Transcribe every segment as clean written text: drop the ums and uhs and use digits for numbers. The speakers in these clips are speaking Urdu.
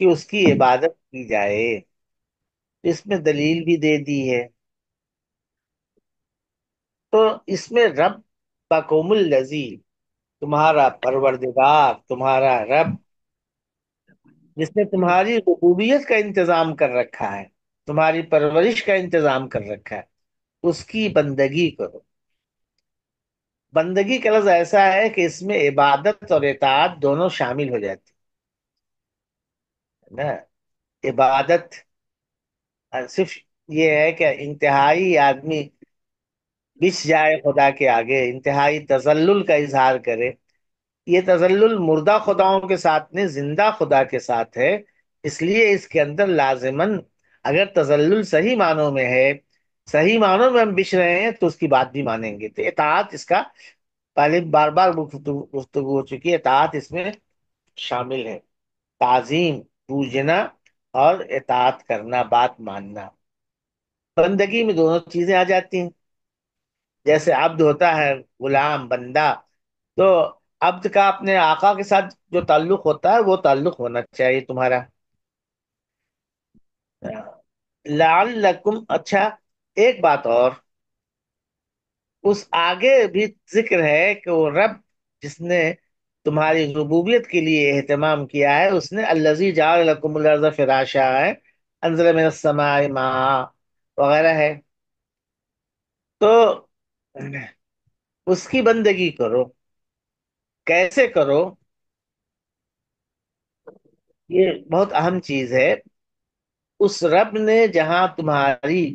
کہ اس کی عبادت کی جائے، اس میں دلیل بھی دے دی ہے۔ تو اس میں رب بقوم الذی، تمہارا پروردگار، تمہارا رب، جس نے تمہاری ربوبیت کا انتظام کر رکھا ہے، تمہاری پرورش کا انتظام کر رکھا ہے، اس کی بندگی کرو۔ بندگی کا لفظ ایسا ہے کہ اس میں عبادت اور اطاعت دونوں شامل ہو جاتی ہے نا۔ عبادت صرف یہ ہے کہ انتہائی آدمی بچ جائے خدا کے آگے، انتہائی تذلل کا اظہار کرے۔ یہ تذلل مردہ خداؤں کے ساتھ نہیں، زندہ خدا کے ساتھ ہے۔ اس لیے اس کے اندر لازماً، اگر تذلل صحیح معنوں میں ہے، صحیح معنوں میں ہم بچ رہے ہیں، تو اس کی بات بھی مانیں گے۔ تو اطاعت اس کا، پہلے بار بار گفتگو ہو چکی ہے، اطاعت اس میں شامل ہے۔ تعظیم، پوجنا اور اطاعت کرنا، بات ماننا۔ بندگی میں دونوں چیزیں آ جاتی ہیں۔ جیسے عبد ہوتا ہے، غلام، بندہ، تو عبد کا اپنے آقا کے ساتھ جو تعلق ہوتا ہے وہ تعلق ہونا چاہیے تمہارا۔ لعلکم، اچھا ایک بات اور، اس آگے بھی ذکر ہے کہ وہ رب جس نے تمہاری ربوبیت کے لیے اہتمام کیا ہے، اس نے الذی جعل لکم الارض فراشا ہے، انزل من السماء ماء وغیرہ ہے۔ تو اس کی بندگی کرو۔ کیسے کرو؟ یہ بہت اہم چیز ہے۔ اس رب نے جہاں تمہاری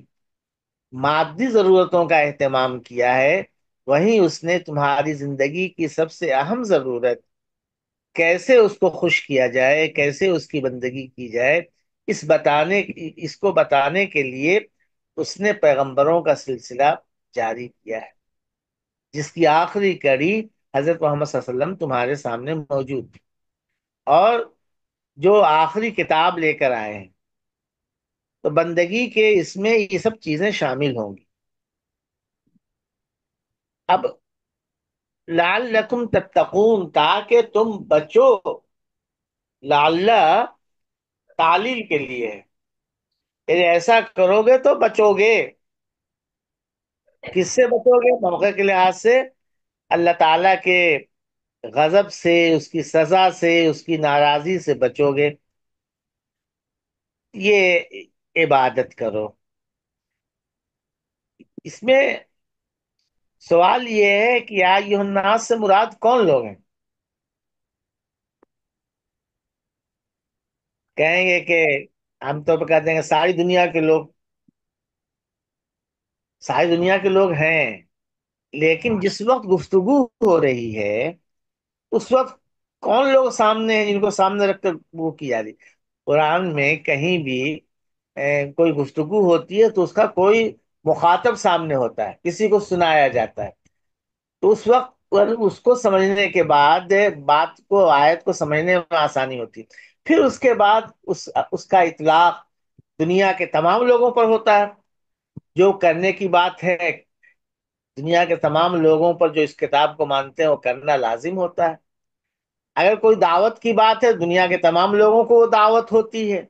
مادی ضرورتوں کا اہتمام کیا ہے، وہیں اس نے تمہاری زندگی کی سب سے اہم ضرورت، کیسے اس کو خوش کیا جائے، کیسے اس کی بندگی کی جائے، اس کو بتانے کے لیے اس نے پیغمبروں کا سلسلہ جاری کیا ہے، جس کی آخری کڑی حضرت محمد صلی اللہ علیہ وسلم تمہارے سامنے موجود تھی، اور جو آخری کتاب لے کر آئے ہیں۔ تو بندگی کے اس میں یہ سب چیزیں شامل ہوں گی۔ اب لعلکم تتقون، تاکہ تم بچو، لعل تعلیل کے لیے ہے، یعنی ایسا کرو گے تو بچو گے۔ کس سے بچو گے؟ موقع کے لحاظ سے اللہ تعالی کے غضب سے، اس کی سزا سے، اس کی ناراضی سے بچو گے۔ یہ عبادت کرو۔ اس میں سوال یہ ہے کہ یا ایھا الناس سے مراد کون لوگ ہیں؟ کہیں گے کہ ہم تو کہتے ہیں کہ ساری دنیا کے لوگ، ساری دنیا کے لوگ ہیں، لیکن جس وقت گفتگو ہو رہی ہے اس وقت کون لوگ سامنے ہیں جن کو سامنے رکھ کر وہ کی جا رہی؟ قرآن میں کہیں بھی کوئی گفتگو ہوتی ہے تو اس کا کوئی مخاطب سامنے ہوتا ہے، کسی کو سنایا جاتا ہے، تو اس وقت اس کو سمجھنے کے بعد بات کو، آیت کو سمجھنے میں آسانی ہوتی ہے۔ پھر اس کے بعد اس کا اطلاق دنیا کے تمام لوگوں پر ہوتا ہے۔ جو کرنے کی بات ہے دنیا کے تمام لوگوں پر، جو اس کتاب کو مانتے ہیں، وہ کرنا لازم ہوتا ہے۔ اگر کوئی دعوت کی بات ہے، دنیا کے تمام لوگوں کو وہ دعوت ہوتی ہے۔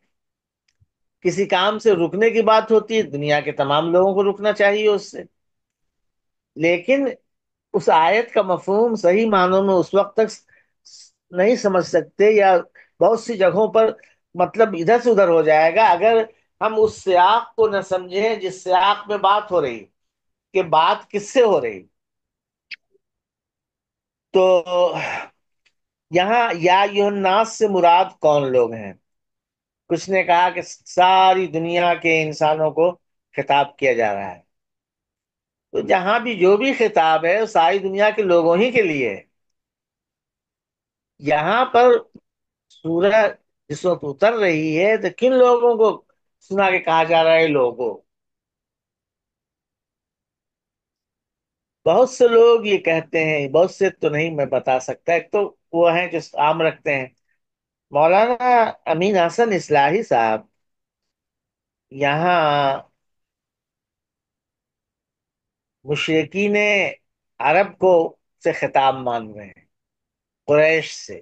کسی کام سے رکنے کی بات ہوتی ہے، دنیا کے تمام لوگوں کو رکنا چاہیے اس سے۔ لیکن اس آیت کا مفہوم صحیح معنوں میں اس وقت تک نہیں سمجھ سکتے، یا بہت سی جگہوں پر مطلب ادھر سے ادھر ہو جائے گا اگر ہم اس سیاق کو نہ سمجھیں جس سیاق میں بات ہو رہی، کہ بات کس سے ہو رہی۔ تو یہاں یا ایھا الناس سے مراد کون لوگ ہیں؟ کچھ نے کہا کہ ساری دنیا کے انسانوں کو خطاب کیا جا رہا ہے۔ تو جہاں بھی جو بھی خطاب ہے وہ ساری دنیا کے لوگوں ہی کے لیے ہے۔ یہاں پر سورہ جس وقت اتر رہی ہے تو کن لوگوں کو سنا کے کہا جا رہا ہے؟ لوگوں، بہت سے لوگ یہ کہتے ہیں، بہت سے تو نہیں میں بتا سکتا، ایک تو وہ ہیں جو عام رکھتے ہیں۔ مولانا امین حسن اصلاحی صاحب یہاں مشرکین عرب کو سے خطاب مان رہے ہیں، قریش سے۔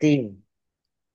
3।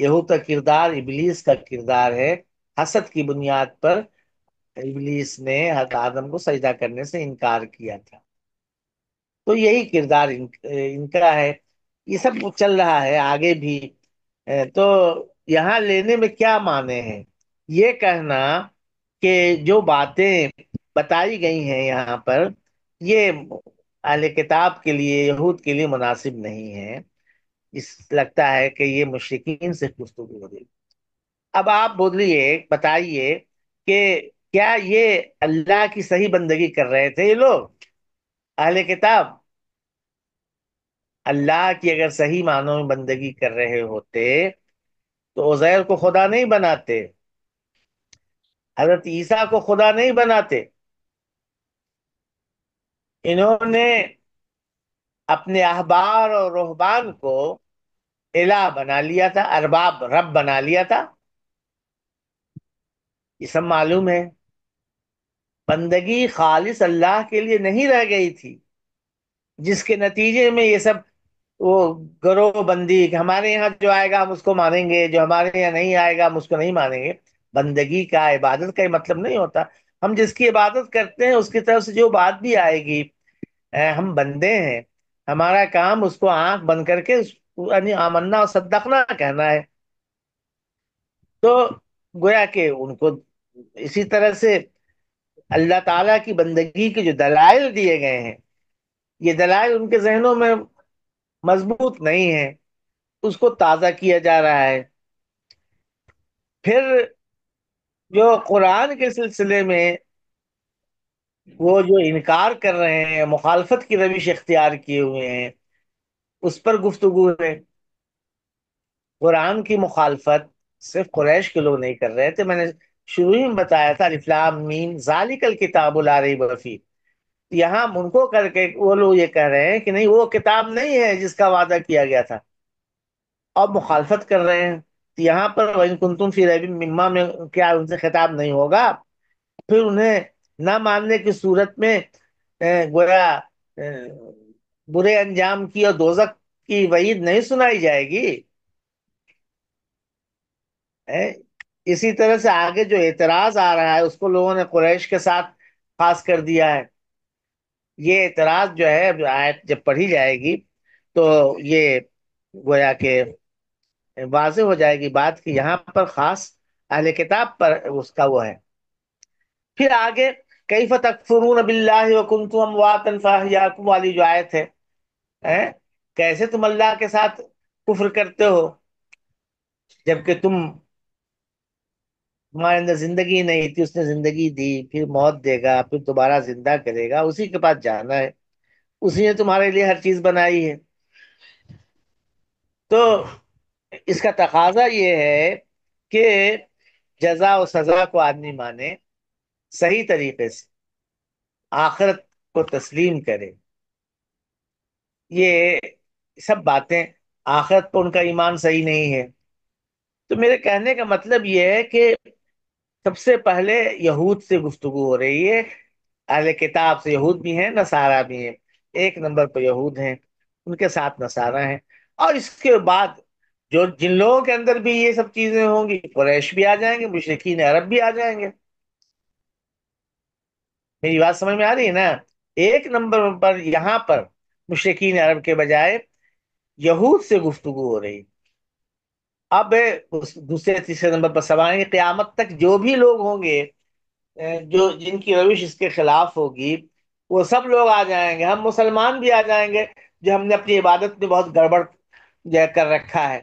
یہود کا کردار ابلیس کا کردار ہے. حسد کی بنیاد پر ابلیس نے حضرت آدم کو سجدہ کرنے سے انکار کیا تھا. تو یہی کردار ان کا ہے. یہ سب چل رہا ہے آگے بھی. تو یہاں لینے میں کیا معنی ہے؟ یہ کہنا کہ جو باتیں بتائی گئی ہیں یہاں پر، یہ اہل کتاب کے لیے، یہود کے لیے مناسب نہیں ہے. لگتا ہے کہ یہ مشرکین سے گفتگو ہو رہی. اب آپ بولیے، بتائیے کہ کیا یہ اللہ کی صحیح بندگی کر رہے تھے یہ لوگ، اہل کتاب؟ اللہ کی اگر صحیح معنوں میں بندگی کر رہے ہوتے تو عزیر کو خدا نہیں بناتے، حضرت عیسیٰ کو خدا نہیں بناتے. انہوں نے اپنے احبار اور رہبان کو الہ بنا لیا تھا، ارباب، رب بنا لیا تھا. یہ سب معلوم ہے. بندگی خالص اللہ کے لیے نہیں رہ گئی تھی، جس کے نتیجے میں یہ سب وہ گروہ بندی کہ ہمارے یہاں جو آئے گا ہم اس کو مانیں گے، جو ہمارے یہاں نہیں آئے گا ہم اس کو نہیں مانیں گے. بندگی کا، عبادت کا یہ مطلب نہیں ہوتا. ہم جس کی عبادت کرتے ہیں اس کی طرف سے جو بات بھی آئے گی، ہم بندے ہیں، ہمارا کام اس کو آنکھ بند کر کے یعنی آمنا اور صدقنا کہنا ہے. تو گویا کہ ان کو اسی طرح سے اللہ تعالیٰ کی بندگی کے جو دلائل دیے گئے ہیں، یہ دلائل ان کے ذہنوں میں مضبوط نہیں ہے. اس کو تازہ کیا جا رہا ہے. پھر جو قرآن کے سلسلے میں وہ جو انکار کر رہے ہیں، مخالفت کی روش اختیار کیے ہوئے ہیں، اس پر گفتگو ہے. قرآن کی مخالفت صرف قریش کے لوگ نہیں کر رہے تھے. میں نے شروع ہی میں بتایا تھا، الف لام میم ذالک الکتاب لا ریب فیہ. یہاں ان کو کر کے وہ لوگ یہ کہہ رہے ہیں کہ نہیں، وہ کتاب نہیں ہے جس کا وعدہ کیا گیا تھا، اور مخالفت کر رہے ہیں. یہاں پر وَإِن كُنتُمْ فِي رَيْبٍ مِّمَّا میں کیا ان سے خطاب نہیں ہوگا؟ پھر انہیں نہ ماننے کی صورت میں گویا برے انجام کی اور دوزخ کی وعید نہیں سنائی جائے گی؟ اے، اسی طرح سے آگے جو اعتراض آ رہا ہے اس کو لوگوں نے قریش کے ساتھ خاص کر دیا ہے. یہ اعتراض جو ہے آیت جب پڑھی جائے گی تو یہ گویا کہ واضح ہو جائے گی بات کہ یہاں پر خاص اہل کتاب پر اس کا وہ ہے. پھر آگے کیف تکفرون باللہ وکنتم امواتا فاحیاکم والی جو آیت ہے، کیسے تم اللہ کے ساتھ کفر کرتے ہو جبکہ تمہارے اندر زندگی نہیں تھی، اس نے زندگی دی، پھر موت دے گا، پھر دوبارہ زندہ کرے گا، اسی کے پاس جانا ہے، اسی نے تمہارے لیے ہر چیز بنائی ہے. تو اس کا تقاضا یہ ہے کہ جزا و سزا کو آدمی مانے، صحیح طریقے سے آخرت کو تسلیم کرے. یہ سب باتیں، آخرت پر ان کا ایمان صحیح نہیں ہے. تو میرے کہنے کا مطلب یہ ہے کہ سب سے پہلے یہود سے گفتگو ہو رہی ہے. اہل کتاب سے یہود بھی ہیں، نصارہ بھی ہیں. ایک نمبر پہ یہود ہیں، ان کے ساتھ نصارہ ہیں. اور اس کے بعد جو جن لوگوں کے اندر بھی یہ سب چیزیں ہوں گی، قریش بھی آ جائیں گے، مشرکین عرب بھی آ جائیں گے. میری بات سمجھ میں آ رہی ہے نا؟ ایک نمبر پر یہاں پر مشرکین عرب کے بجائے یہود سے گفتگو ہو رہی. اب اس دوسرے تیسرے نمبر پر سوال ہے کہ قیامت تک جو بھی لوگ ہوں گے جو جن کی روش اس کے خلاف ہوگی، وہ سب لوگ آ جائیں گے. ہم مسلمان بھی آ جائیں گے جو ہم نے اپنی عبادت میں بہت گڑبڑ جو ہے کر رکھا ہے.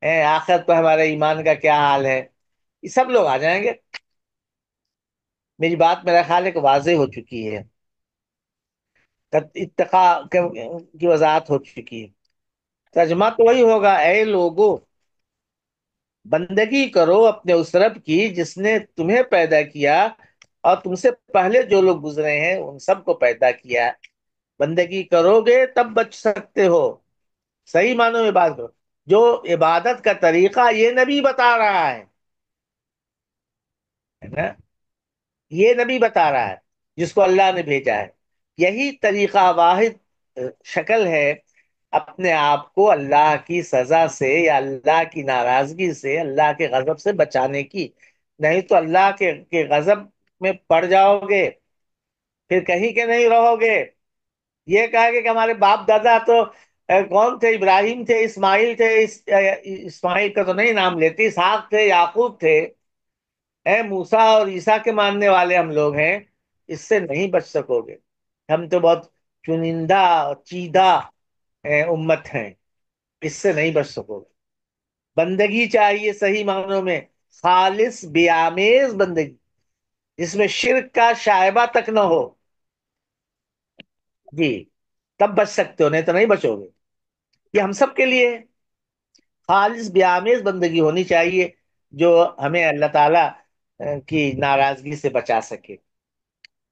آخرت پر ہمارے ایمان کا کیا حال ہے؟ یہ سب لوگ آ جائیں گے. میری بات میرا خیال ہے کہ واضح ہو چکی ہے، اتقا کی وضاحت ہو چکی ہے. ترجمہ تو وہی ہوگا، اے لوگو بندگی کرو اپنے اس رب کی جس نے تمہیں پیدا کیا اور تم سے پہلے جو لوگ گزرے ہیں ان سب کو پیدا کیا. بندگی کرو گے تب بچ سکتے ہو، صحیح معنوں میں بات کرو. جو عبادت کا طریقہ یہ نبی بتا رہا ہے نا، یہ نبی بتا رہا ہے جس کو اللہ نے بھیجا ہے. یہی طریقہ واحد شکل ہے اپنے آپ کو اللہ کی سزا سے یا اللہ کی ناراضگی سے، اللہ کے غضب سے بچانے کی، نہیں تو اللہ کے غضب میں پڑ جاؤ گے، پھر کہیں کے نہیں رہو گے۔ یہ کہا کہ ہمارے باپ دادا تو کون تھے؟ ابراہیم تھے، اسماعیل تھے، اسماعیل کا تو نہیں نام لیتے، اسحاق تھے، یعقوب تھے، موسیٰ اور عیسیٰ کے ماننے والے ہم لوگ ہیں، اس سے نہیں بچ سکو گے۔ ہم تو بہت چنندہ اور چیدہ امت ہیں، اس سے نہیں بچ سکو گے۔ بندگی چاہیے صحیح معنوں میں، خالص بیامیز بندگی، جس میں شرک کا شائبہ تک نہ ہو، جی، تب بچ سکتے ہو، نہیں تو نہیں بچو گے۔ یہ ہم سب کے لیے ہے۔ خالص بیامیز بندگی ہونی چاہیے جو ہمیں اللہ تعالی کی ناراضگی سے بچا سکے۔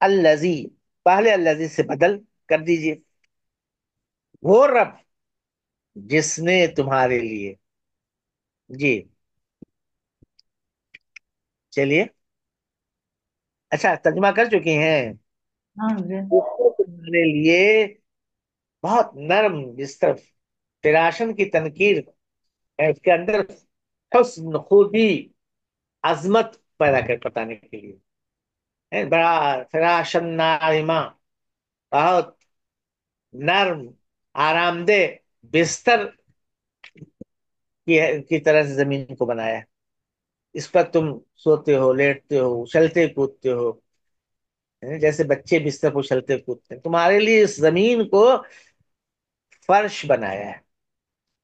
الذی، پہلے الذی سے بدل کر دیجئے، وہ رب جس نے تمہارے لیے، جی، چلیے، اچھا ترجمہ کر چکے ہیں۔ ہاں جی۔ اس نے تمہارے لیے بہت نرم بستر، فراشن کی تنکیر ہے اس کے اندر، حسن، خوبی، عظمت پیدا کر بتانے کے لیے بڑا فراشن ناعمہ، بہت نرم، آرام دہ بستر کی طرح سے زمین کو بنایا ہے۔ اس پر تم سوتے ہو، لیٹتے ہو، اچھلتے کودتے ہو، جیسے بچے بستر پر اچھلتے کودتے ہیں۔ تمہارے لیے اس زمین کو فرش بنایا ہے،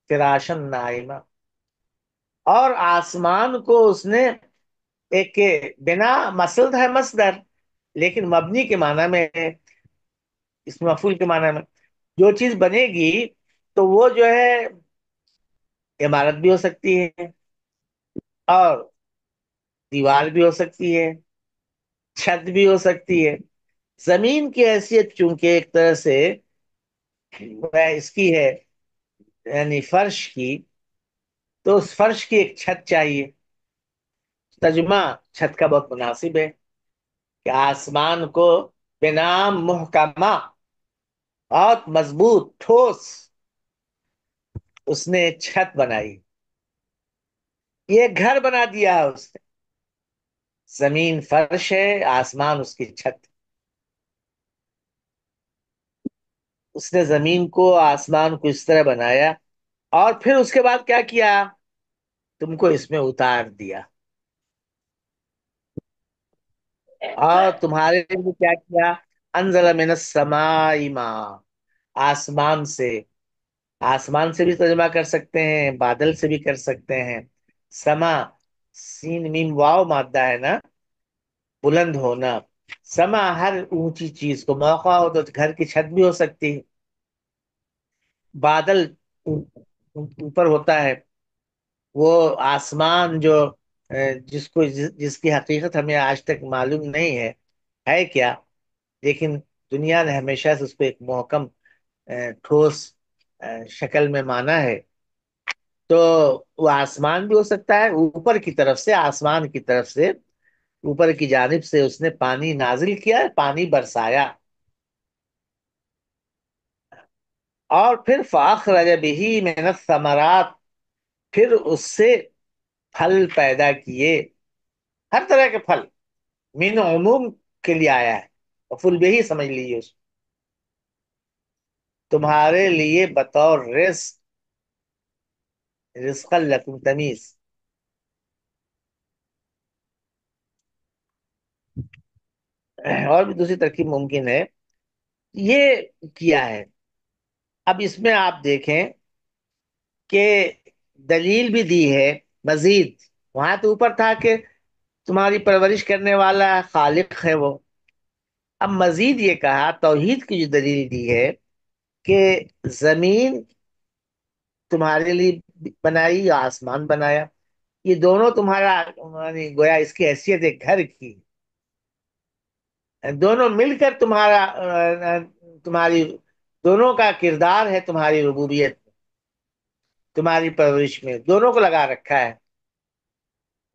فراشن نائمہ، اور آسمان کو اس نے ایک بنا، مسلد ہے مصدر، لیکن مبنی کے معنی میں ہے، اس میں مفعول کے معنی میں، جو چیز بنے گی تو وہ جو ہے عمارت بھی ہو سکتی ہے، اور دیوار بھی ہو سکتی ہے، چھت بھی ہو سکتی ہے۔ زمین کی حیثیت چونکہ ایک طرح سے وہ اس کی ہے، یعنی فرش کی، تو اس فرش کی ایک چھت چاہیے۔ ترجمہ چھت کا بہت مناسب ہے کہ آسمان کو بنا محکمہ اور مضبوط ٹھوس اس نے چھت بنائی، یہ گھر بنا دیا ہے اس نے۔ زمین فرش ہے، آسمان اس کی چھت۔ اس نے زمین کو، آسمان کو اس طرح بنایا، اور پھر اس کے بعد کیا کیا؟ تم کو اس میں اتار دیا، اور تمہارے لیے کیا کیا؟ انزل من السماء ماء، آسمان سے، آسمان سے بھی ترجمہ کر سکتے ہیں، بادل سے بھی کر سکتے ہیں۔ سما، سین میم واو مادہ ہے نا، بلند ہونا۔ سما ہر اونچی چیز کو، موقع ہو تو گھر کی چھت بھی ہو سکتی ہے۔ بادل اوپر ہوتا ہے، وہ آسمان جو جس کی حقیقت ہمیں آج تک معلوم نہیں ہے کیا، لیکن دنیا نے ہمیشہ سے اس کو ایک محکم ٹھوس شکل میں مانا ہے۔ تو وہ آسمان بھی ہو سکتا ہے، اوپر کی طرف سے، آسمان کی طرف سے، اوپر کی جانب سے اس نے پانی نازل کیا، پانی برسایا، اور پھر فَأَخْرَجَ بِهِ مِنَ الثَّمَرَاتِ، پھر اس سے پھل پیدا کیے، ہر طرح کے پھل، من عموم کے لیے آیا ہے، مفعول بہ سمجھ لیجیے اس کو، تمہارے لیے بطور رزق، رزق لکم تمیز، اور بھی دوسری ترکیب ممکن ہے، یہ کیا ہے۔ اب اس میں آپ دیکھیں کہ دلیل بھی دی ہے مزید، وہاں تو اوپر تھا کہ تمہاری پرورش کرنے والا خالق ہے وہ، اب مزید یہ کہا، توحید کی جو دلیل دی ہے کہ زمین تمہارے لیے بنائی یا آسمان بنایا، یہ دونوں تمہارا، یعنی گویا اس کی حیثیت ایک گھر کی، دونوں مل کر تمہاری دونوں کا کردار ہے، تمہاری ربوبیت، تمہاری پرورش میں دونوں کو لگا رکھا ہے۔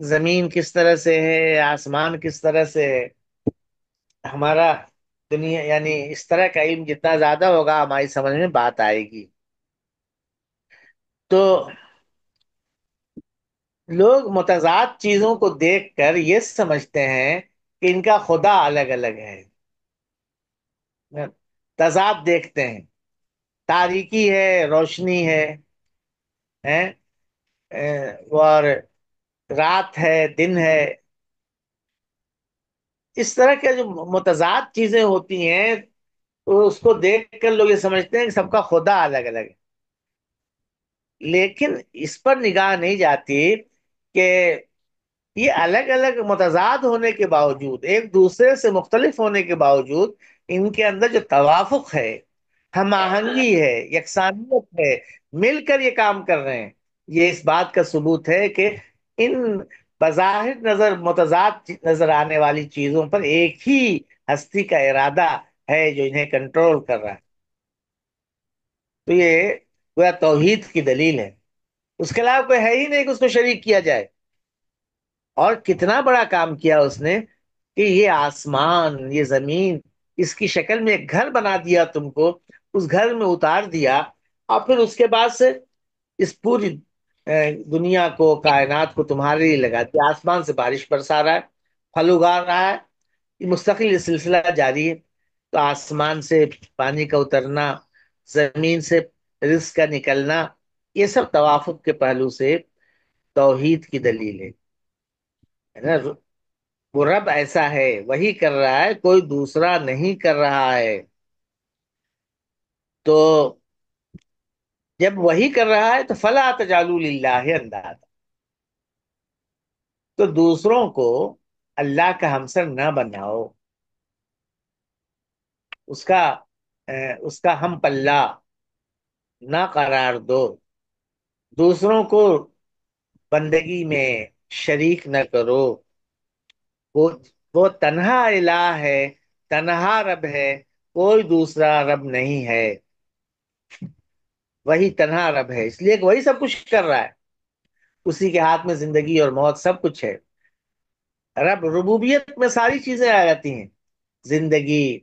زمین کس طرح سے ہے، آسمان کس طرح سے ہے، ہمارا دنیا، یعنی اس طرح کا علم جتنا زیادہ ہوگا ہماری سمجھ میں بات آئے گی۔ تو لوگ متضاد چیزوں کو دیکھ کر یہ سمجھتے ہیں کہ ان کا خدا الگ الگ ہے، تضاد دیکھتے ہیں، تاریکی ہے، روشنی ہے، اور رات ہے، دن ہے، اس طرح کے جو متضاد چیزیں ہوتی ہیں، تو اس کو دیکھ کر لوگ یہ سمجھتے ہیں کہ سب کا خدا الگ الگ ہے۔ لیکن اس پر نگاہ نہیں جاتی کہ یہ الگ الگ متضاد ہونے کے باوجود، ایک دوسرے سے مختلف ہونے کے باوجود، ان کے اندر جو توافق ہے، ہم آہنگی ہے، یکسانیت ہے، مل کر یہ کام کر رہے ہیں، یہ اس بات کا ثبوت ہے کہ ان بظاہر نظر متضاد نظر آنے والی چیزوں پر ایک ہی ہستی کا ارادہ ہے جو انہیں کنٹرول کر رہا ہے۔ تو یہ گویا توحید کی دلیل ہے، اس کے علاوہ کوئی ہے ہی نہیں کہ اس کو شریک کیا جائے۔ اور کتنا بڑا کام کیا اس نے کہ یہ آسمان، یہ زمین، اس کی شکل میں ایک گھر بنا دیا تم کو، اس گھر میں اتار دیا، اور پھر اس کے بعد سے اس پوری دنیا کو، کائنات کو تمہارے لیے لگا دیا۔ آسمان سے بارش برسا رہا ہے، پھل اگا رہا ہے، یہ مستقل یہ سلسلہ جاری ہے۔ تو آسمان سے پانی کا اترنا، زمین سے رزق کا نکلنا، یہ سب توافق کے پہلو سے توحید کی دلیل ہے نا۔ وہ رب ایسا ہے، وہی کر رہا ہے، کوئی دوسرا نہیں کر رہا ہے۔ تو جب وہی کر رہا ہے تو فلا تجعلوا للہ اندادا، تو دوسروں کو اللہ کا ہمسر نہ بناؤ، اس کا اس کا ہم پلہ نہ قرار دو، دوسروں کو بندگی میں شریک نہ کرو۔ وہ وہ تنہا الہ ہے، تنہا رب ہے، کوئی دوسرا رب نہیں ہے، وہی تنہا رب ہے، اس لیے کہ وہی سب کچھ کر رہا ہے، اسی کے ہاتھ میں زندگی اور موت سب کچھ ہے۔ رب ربوبیت میں ساری چیزیں آ جاتی ہیں، زندگی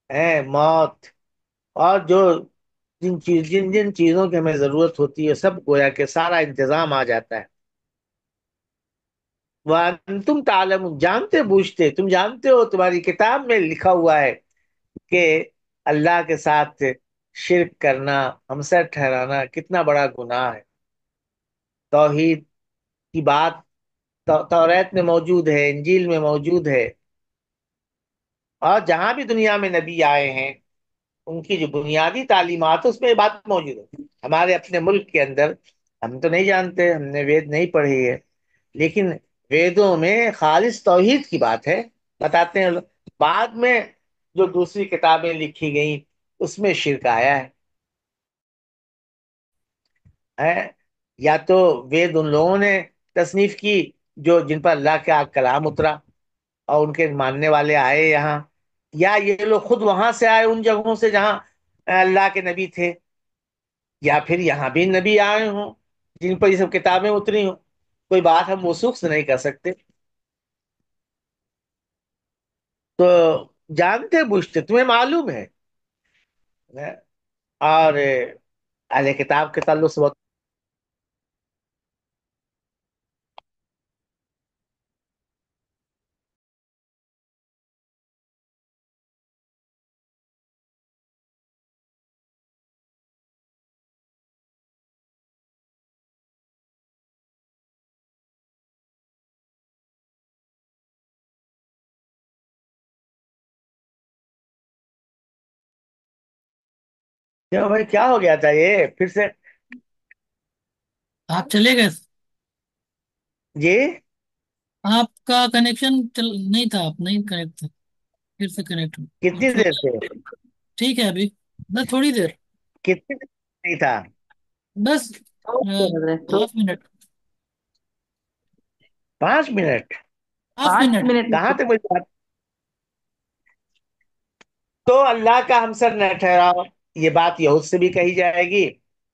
ہے، موت، اور جو جن جن چیزوں کی ہمیں ضرورت ہوتی ہے، سب گویا کہ سارا انتظام آ جاتا ہے۔ وَأَنْتُمْ تَعْلَمُونَ، جانتے بوجھتے، تم جانتے ہو، تمہاری کتاب میں لکھا ہوا ہے کہ اللہ کے ساتھ شرک کرنا، ہمسر ٹھہرانا کتنا بڑا گناہ ہے۔ توحید کی بات توریت میں موجود ہے، انجیل میں موجود ہے، اور جہاں بھی دنیا میں نبی آئے ہیں ان کی جو بنیادی تعلیمات ہے اس میں یہ بات موجود ہے۔ ہمارے اپنے ملک کے اندر ہم تو نہیں جانتے، ہم نے وید نہیں پڑھی ہے، لیکن ویدوں میں خالص توحید کی بات ہے، بتاتے ہیں لوگ۔ بعد میں جو دوسری کتابیں لکھی گئیں اس میں شرک آیا ہے۔ یا تو وید ان لوگوں نے تصنیف کی جو جن پر اللہ کا کلام اترا اور ان کے ماننے والے آئے یہاں، یا یہ لوگ خود وہاں سے آئے ان جگہوں سے جہاں اللہ کے نبی تھے، یا پھر یہاں بھی نبی آئے ہوں جن پر یہ سب کتابیں اتری ہوں۔ کوئی بات ہم وثوق سے نہیں کر سکتے۔ تو جانتے بوجھتے تمہیں معلوم ہے، اور اہل کتاب کے تعلق سے بہت کیوں بھائی، کیا ہو گیا تھا یہ پھر سے؟ آپ چلے گئے؟ جی، آپ کا کنیکشن نہیں تھا، آپ نہیں کنیکٹ تھے، پھر سے کنیکٹ ہو کتنی آپ ہو دیر سے؟ گئے؟ ٹھیک ہے ابھی بس تھوڑی دیر، کتنی دیر نہیں تھا؟ بس اوکے حضرت، تو 1/2 minute, 5 minute? Half 5 minute minute میں کہاں تک مجھے بات؟ تو اللہ کا ہمسر نہ ٹھہراؤ، یہ بات یہود سے بھی کہی جائے گی،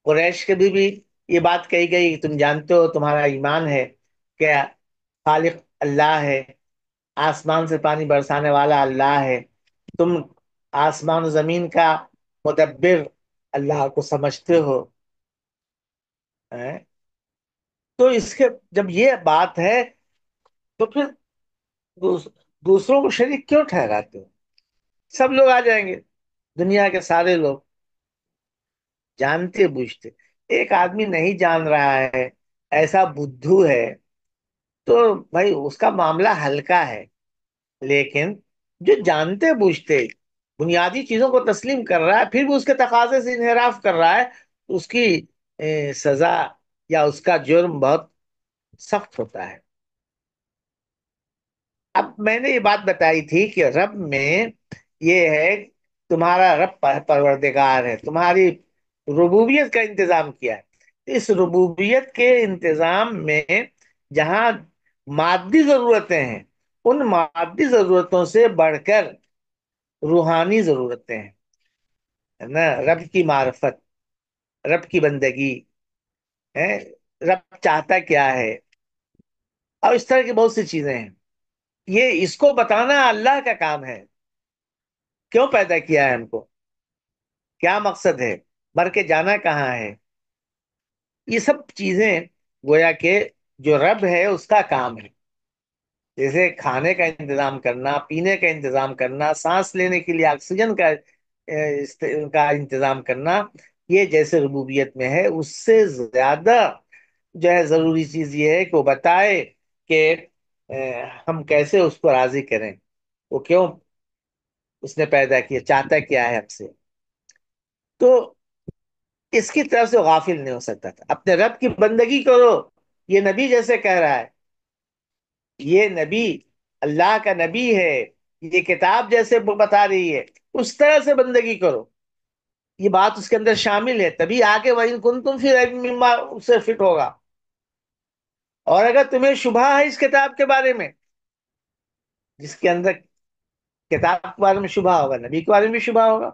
قریش کے بھی یہ بات کہی گئی کہ تم جانتے ہو، تمہارا ایمان ہے کہ خالق اللہ ہے، آسمان سے پانی برسانے والا اللہ ہے، تم آسمان و زمین کا مدبر اللہ کو سمجھتے ہو، ہیں؟ تو اس کے جب یہ بات ہے تو پھر دوس- دوسروں کو شریک کیوں ٹھہراتے ہو؟ سب لوگ آ جائیں گے، دنیا کے سارے لوگ جانتے بوجھتے. ایک آدمی نہیں جان رہا ہے، ایسا بدھو ہے، تو بھائی اس کا معاملہ ہلکا ہے. لیکن جو جانتے بوجھتے بنیادی چیزوں کو تسلیم کر رہا ہے، پھر بھی اس کے تقاضے سے انحراف کر رہا ہے، تو اس کی سزا یا اس کا جرم بہت سخت ہوتا ہے. اب میں نے یہ بات بتائی تھی کہ رب میں یہ ہے، تمہارا رب پروردگار ہے، تمہاری ربوبیت کا انتظام کیا ہے. اس ربوبیت کے انتظام میں جہاں مادی ضرورتیں ہیں، ان مادی ضرورتوں سے بڑھ کر روحانی ضرورتیں ہیں، ہے نا. رب کی معرفت، رب کی بندگی ہے، رب چاہتا کیا ہے، اور اس طرح کی بہت سی چیزیں ہیں. یہ اس کو بتانا اللہ کا کام ہے. کیوں پیدا کیا ہے ہم کو، کیا مقصد ہے، مر کے جانا کہاں ہے، یہ سب چیزیں گویا کہ جو رب ہے اس کا کام ہے. جیسے کھانے کا انتظام کرنا، پینے کا انتظام کرنا، سانس لینے کے لیے آکسیجن کا انتظام کرنا، یہ جیسے ربوبیت میں ہے، اس سے زیادہ جو ہے ضروری چیز یہ ہے کہ وہ بتائے کہ ہم کیسے اس کو راضی کریں، وہ کیوں اس نے پیدا کیا، چاہتا کیا ہے ہم سے. تو اس کی طرف سے غافل نہیں ہو سکتا تھا. اپنے رب کی بندگی کرو، یہ نبی جیسے کہہ رہا ہے، یہ نبی اللہ کا نبی ہے، یہ کتاب جیسے بتا رہی ہے، اس طرح سے بندگی کرو. یہ بات اس کے اندر شامل ہے، تبھی آگے وَإِن كُنتُمْ فِي رَيْبٍ مِّمَّا اس سے فٹ ہوگا. اور اگر تمہیں شبہ ہے اس کتاب کے بارے میں، جس کے اندر کتاب کے بارے میں شبہ ہوگا، نبی کے بارے میں بھی شبہ ہوگا.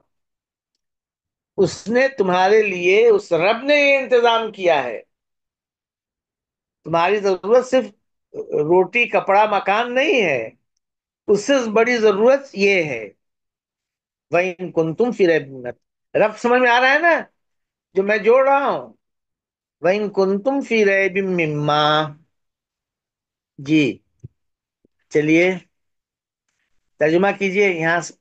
اس نے تمہارے لیے، اس رب نے یہ انتظام کیا ہے. تمہاری ضرورت صرف روٹی کپڑا مکان نہیں ہے، اس سے بڑی ضرورت یہ ہے. وَإِن كُنتُمْ فِي رَيْبٍ مِّنْهُ، رب سمجھ میں آ رہا ہے نا جو میں جوڑ رہا ہوں؟ وَإِن كُنتُمْ فِي رَيْبٍ مِّمَّا. جی چلیے ترجمہ کیجئے یہاں سے.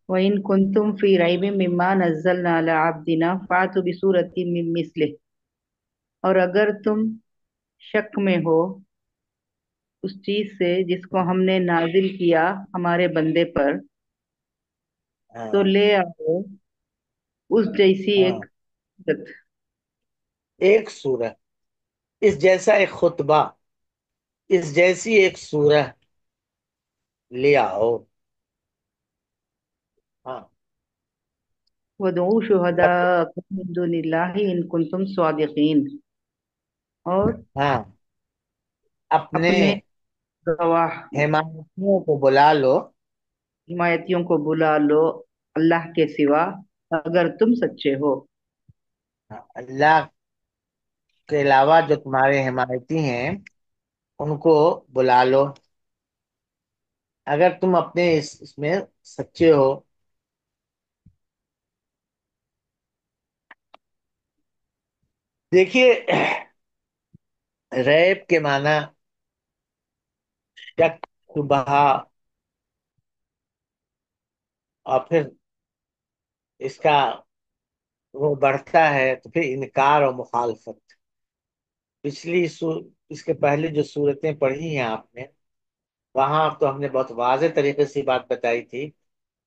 وَإِن كُنتُمْ فِي رَيْبٍ مِّمَّا نَزَّلْنَا عَلَىٰ عَبْدِنَا فَأْتُوا بِسُورَةٍ مِّن مِّثْلِهِ، اور اگر تم شک میں ہو اس چیز سے جس کو ہم نے نازل کیا ہمارے بندے پر، تو ہاں لے آؤ اس جیسی ایک ہاں، صورت. ایک سورہ، اس جیسا ایک خطبہ، اس جیسی ایک سورہ لے آؤ. ہاں وَادْعُوا شُهَدَاءَكُم مِّن دُونِ اللَّهِ إِن كُنتُمْ صَادِقِينَ، اور ہاں، اپنے اپنے گواہ حمایتیوں کو بلا لو. حمایتیوں کو بلا لو اللہ کے سوا اگر تم سچے ہو. اللہ کے علاوہ جو تمہارے حمایتی ہیں ان کو بلا لو، اگر تم اپنے اس میں سچے ہو. دیکھیے، ریب کے معنی شک، شبہ، اور پھر اس کا وہ بڑھتا ہے تو پھر انکار اور مخالفت. اس کے پہلے جو صورتیں پڑھی ہیں آپ نے، وہاں تو ہم نے بہت واضح طریقے سے بات بتائی تھی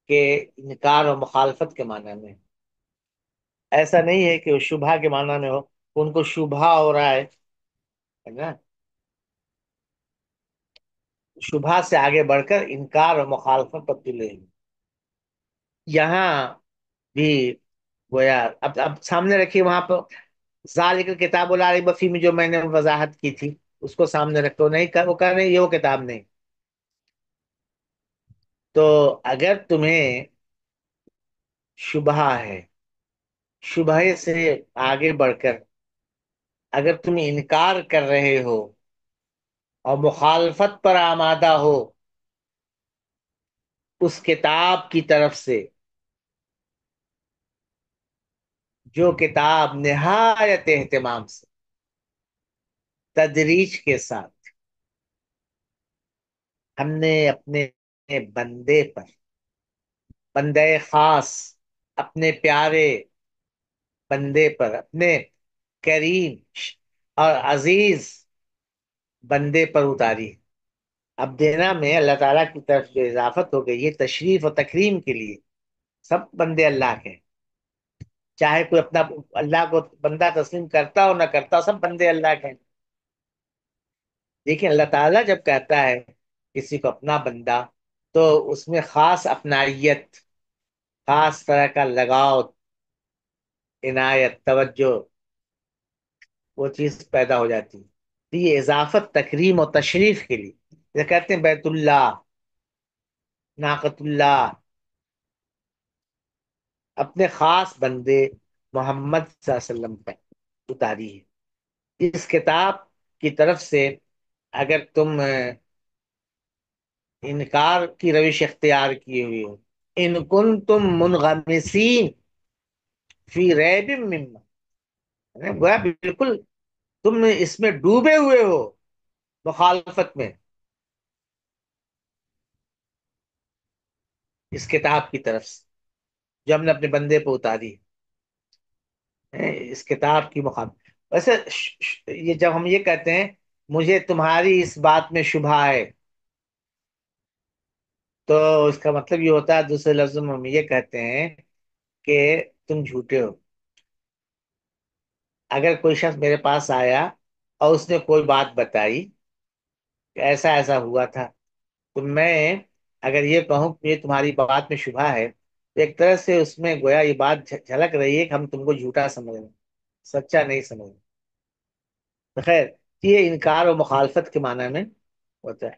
کہ انکار اور مخالفت کے معنی میں. ایسا نہیں ہے کہ وہ شبہ کے معنی میں ہو، ان کو شبہ ہو رہا ہے نا. شبہ سے آگے بڑھ کر انکار اور مخالفت تبدیل ہے. یہاں بھی گویا اب سامنے رکھیے وہاں پہ ذالک کتاب لا ریب فیہ میں جو میں نے وضاحت کی تھی، اس کو سامنے رکھو. نہیں وہ کہہ رہے یہ وہ کتاب نہیں. تو اگر تمہیں شبہ ہے، شبہ سے آگے بڑھ کر اگر تم انکار کر رہے ہو اور مخالفت پر آمادہ ہو اس کتاب کی طرف سے، جو کتاب نہایت اہتمام سے تدریج کے ساتھ ہم نے اپنے بندے پر، بندے خاص، اپنے پیارے بندے پر، اپنے کریم اور عزیز بندے پر اتاری ہے۔ اب دینا میں اللہ تعالیٰ کی طرف جو اضافت ہو گئی ہے تشریف و تکریم کے لیے، سب بندے اللہ کے ہیں، چاہے کوئی اپنا اللہ کو بندہ تسلیم کرتا ہو نہ کرتا ہو، سب بندے اللہ کے ہیں۔ لیکن اللہ تعالیٰ جب کہتا ہے کسی کو اپنا بندہ، تو اس میں خاص اپنائیت، خاص طرح کا لگاؤ، عنایت، توجہ، وہ چیز پیدا ہو جاتی ہے۔ تو یہ اضافت تکریم و تشریف کے لیے، یہ کہتے ہیں بیت اللہ، ناقۃ اللہ، اپنے خاص بندے محمد صلی اللہ علیہ وسلم پر اتاری ہے اس کتاب کی طرف سے۔ اگر تم انکار کی روش اختیار کیے ہوئے ہو، ان کنتم منغمسین فی ریب مما، گویا بالکل تم اس میں ڈوبے ہوئے ہو، مخالفت میں، اس کتاب کی طرف سے جو ہم نے اپنے بندے پہ اتاری ہے، اس کتاب کی مخالفت۔ ویسے یہ جب ہم یہ کہتے ہیں مجھے تمہاری اس بات میں شبہ ہے، تو اس کا مطلب یہ ہوتا ہے، دوسرے لفظوں میں ہم یہ کہتے ہیں کہ تم جھوٹے ہو۔ اگر کوئی شخص میرے پاس آیا اور اس نے کوئی بات بتائی کہ ایسا ایسا ہوا تھا، تو میں اگر یہ کہوں کہ یہ تمہاری بات میں شبہ ہے، تو ایک طرح سے اس میں گویا یہ بات جھلک رہی ہے کہ ہم تم کو جھوٹا سمجھ رہے ہیں، سچا نہیں سمجھ رہے۔ تو خیر، یہ انکار و مخالفت کے معنی میں ہوتا ہے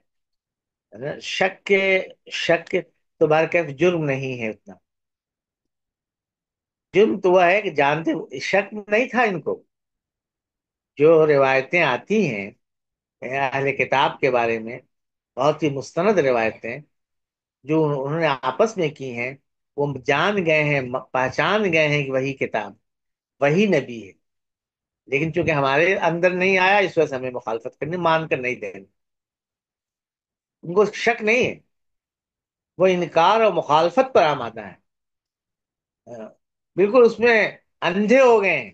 نا۔ شک تو بہرکیف جرم نہیں ہے اتنا، جرم تو وہ ہے کہ جانتے شک نہیں تھا ان کو۔ جو روایتیں آتی ہیں اہل کتاب کے بارے میں، بہت ہی مستند روایتیں جو انہوں نے آپس میں کی ہیں، وہ جان گئے ہیں، پہچان گئے ہیں کہ وہی کتاب، وہی نبی ہے، لیکن چونکہ ہمارے اندر نہیں آیا، اس وجہ سے ہمیں مخالفت کرنی، مان کر نہیں دینا۔ ان کو شک نہیں ہے، وہ انکار اور مخالفت پر آمادہ ہے، بالکل اس میں اندھے ہو گئے ہیں۔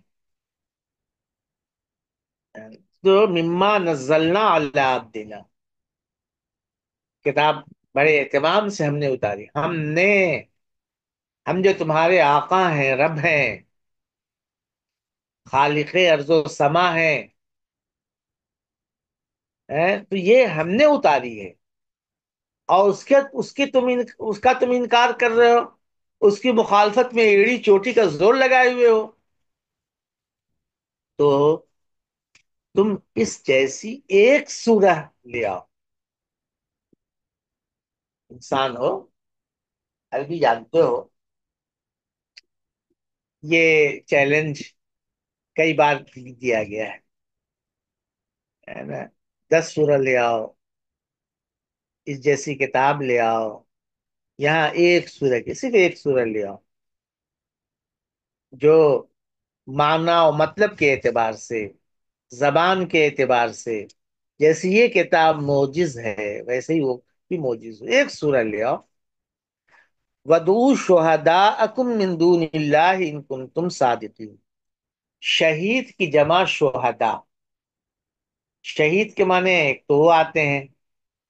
تو مما نزلنا علی عبدنا، کتاب بڑے اہتمام سے ہم نے اتاری، ہم جو تمہارے آقا ہیں، رب ہیں، خالق ارض و سما ہیں، تو یہ ہم نے اتاری ہے، اور اس کا تم انکار کر رہے ہو، اس کی مخالفت میں ایڑی چوٹی کا زور لگائے ہوئے ہو، تو تم اس جیسی ایک سورہ لے آؤ۔ انسان ہو، عربی جانتے ہو، یہ چیلنج کئی بار دیا گیا ہے نا، 10 سورہ لے آؤ، اس جیسی کتاب لے آؤ، یہاں ایک سورہ کی، صرف ایک سورہ لے آؤ جو معنی و مطلب کے اعتبار سے، زبان کے اعتبار سے، جیسی یہ کتاب موجز ہے ویسے ہی وہ بھی موجز ہو، ایک سورہ لے آؤ۔ وَدُعُوا شُهَدَاءَكُم مِّن دُونِ اللَّهِ إِن كُنتُمْ صَادِقِينَ، شہید کی جمع شہداء، شہید کے معنی ایک تو وہ آتے ہیں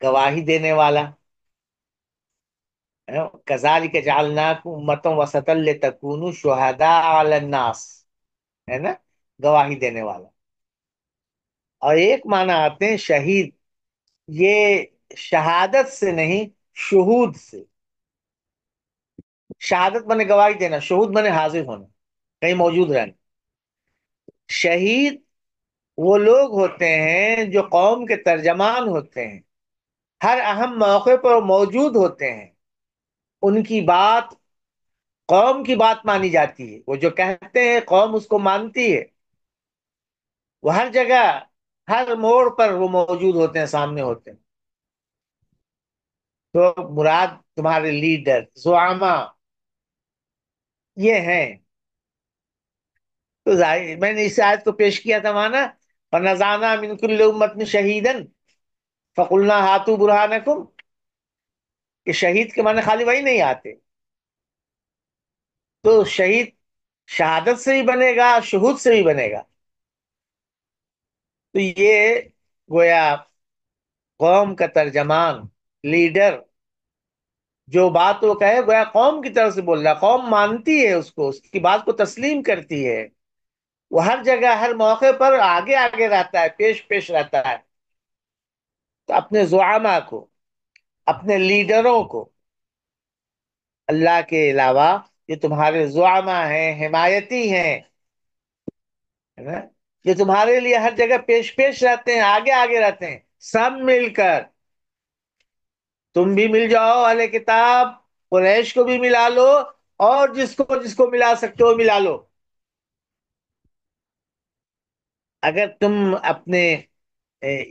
گواہی دینے والا، كَذَلِكَ جَعَلْنَاكُمْ أُمَّةً وَسَطًا لِتَكُونُوا شُهَدَاءَ عَلَى النَّاسِ، ہے نا، گواہی دینے والا۔ اور ایک معنی آتے ہیں شہید، یہ شہادت سے نہیں، شہود سے، شہادت منے گواہی دینا، شہود منے حاضر ہونا، کہیں موجود رہنا۔ شہید وہ لوگ ہوتے ہیں جو قوم کے ترجمان ہوتے ہیں، ہر اہم موقع پر موجود ہوتے ہیں، ان کی بات قوم کی بات مانی جاتی ہے، وہ جو کہتے ہیں قوم اس کو مانتی ہے، وہ ہر جگہ ہر موڑ پر وہ موجود ہوتے ہیں، سامنے ہوتے ہیں۔ تو مراد تمہارے لیڈر زعما یہ ہیں تو ظاہر میں نے اس آیت کو پیش کیا تھا مانا، فنزعنا من کل امت شہیدن فقلنا ہاتو برہانکم، کہ شہید کے معنی خالی وہی نہیں آتے، تو شہید شہادت سے بھی بنے گا، شہود سے بھی بنے گا. تو یہ گویا قوم کا ترجمان، لیڈر، جو بات وہ کہے گویا قوم کی طرف سے بول رہا ہے، قوم مانتی ہے اس کو، اس کی بات کو تسلیم کرتی ہے. وہ ہر جگہ ہر موقع پر آگے آگے رہتا ہے، پیش پیش رہتا ہے. تو اپنے زعماء کو، اپنے لیڈروں کو، اللہ کے علاوہ یہ تمہارے زعماء ہیں، حمایتی ہیں، ہے نا، یہ تمہارے لیے ہر جگہ پیش پیش رہتے ہیں، آگے آگے رہتے ہیں، سب مل کر. تم بھی مل جاؤ اہل کتاب، قریش کو بھی ملا لو، اور جس کو ملا سکتے ہو ملا لو. اگر تم اپنے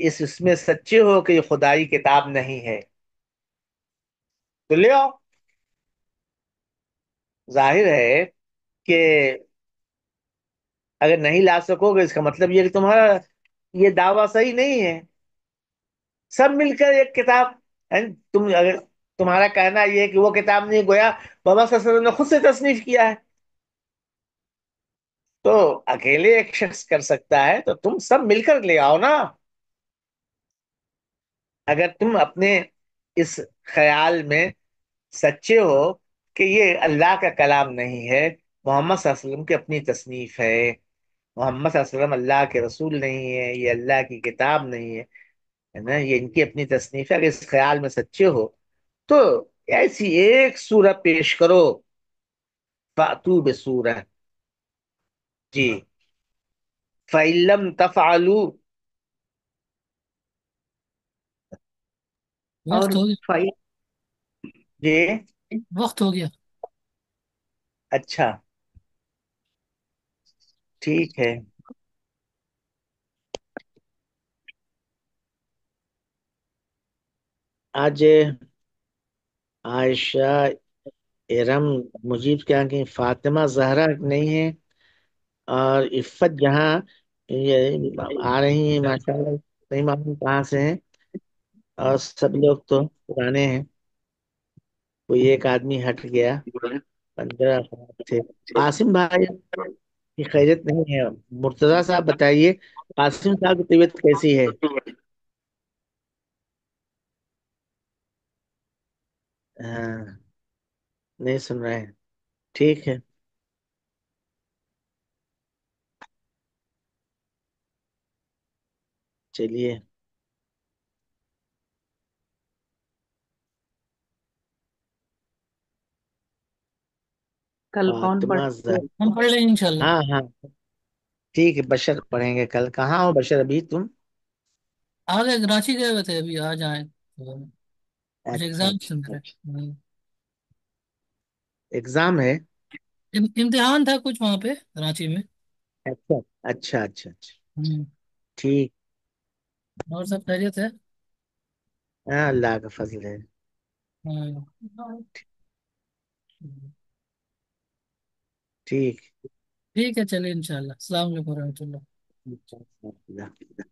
اس میں سچے ہو کہ یہ خدائی کتاب نہیں ہے تو لے آؤ. ظاہر ہے کہ اگر نہیں لا سکو گے، اس کا مطلب یہ کہ تمہارا یہ دعویٰ صحیح نہیں ہے. سب مل کر ایک کتاب، تم اگر تمہارا کہنا یہ ہے کہ وہ کتاب نہیں، گویا بابا صلی اللہ علیہ وسلم نے خود سے تصنیف کیا ہے، تو اکیلے ایک شخص کر سکتا ہے، تو تم سب مل کر لے آؤ نا. اگر تم اپنے اس خیال میں سچے ہو کہ یہ اللہ کا کلام نہیں ہے، محمد صلی اللہ علیہ وسلم کی اپنی تصنیف ہے، محمد صلی اللہ علیہ وسلم اللہ کے رسول نہیں ہے، یہ اللہ کی کتاب نہیں ہے نا، یہ ان کی اپنی تصنیف ہے، اگر اس خیال میں سچے ہو تو ایسی ایک سورہ پیش کرو، فَأْتُوا بِسُورَةٍ. جی، فَإِن لَّمْ تَفْعَلُوا. وقت اور ہو گیا، فائل جی. وقت ہو گیا. اچھا، ٹھیک ہے. آج عائشہ، ارم، مجیب کیا کہ فاطمہ زہرا نہیں ہے، اور عفت جہاں یہ آ رہی ہیں ماشاء اللہ، نہیں معلوم کہاں سے ہیں، اور سب لوگ تو پرانے ہیں. کوئی ایک آدمی ہٹ گیا، 15 افراد تھے. قاسم بھائی کی خیریت نہیں ہے. مرتضی صاحب بتائیے، قاسم صاحب کی طبیعت کیسی ہے؟ ہاں، نہیں سن رہے ہیں. ٹھیک ہے، چلیے. کل کون فاطمہ پڑھتے؟ زہرا. ہم پڑھ لیں گے انشاءاللہ. ہاں ہاں، ٹھیک ہے، بشر پڑھیں گے کل. کہاں ہو بشر ابھی تم؟ آگے کراچی گئے ہوئے تھے، ابھی آ جائیں تو کچھ اچھا ایگزام اچھا سے میرے. اچھا، اگزام ہے. امتحان تھا کچھ وہاں پہ کراچی میں. اچھا اچھا اچھا اچھا، ہوں. ٹھیک. اور سب خیریت ہے. ہاں، اللہ کا فضل ہے. ہاں. ٹھیک. ٹھیک ہے، چلیے انشاءاللہ. السلام علیکم ورحمۃ اللہ. اللہ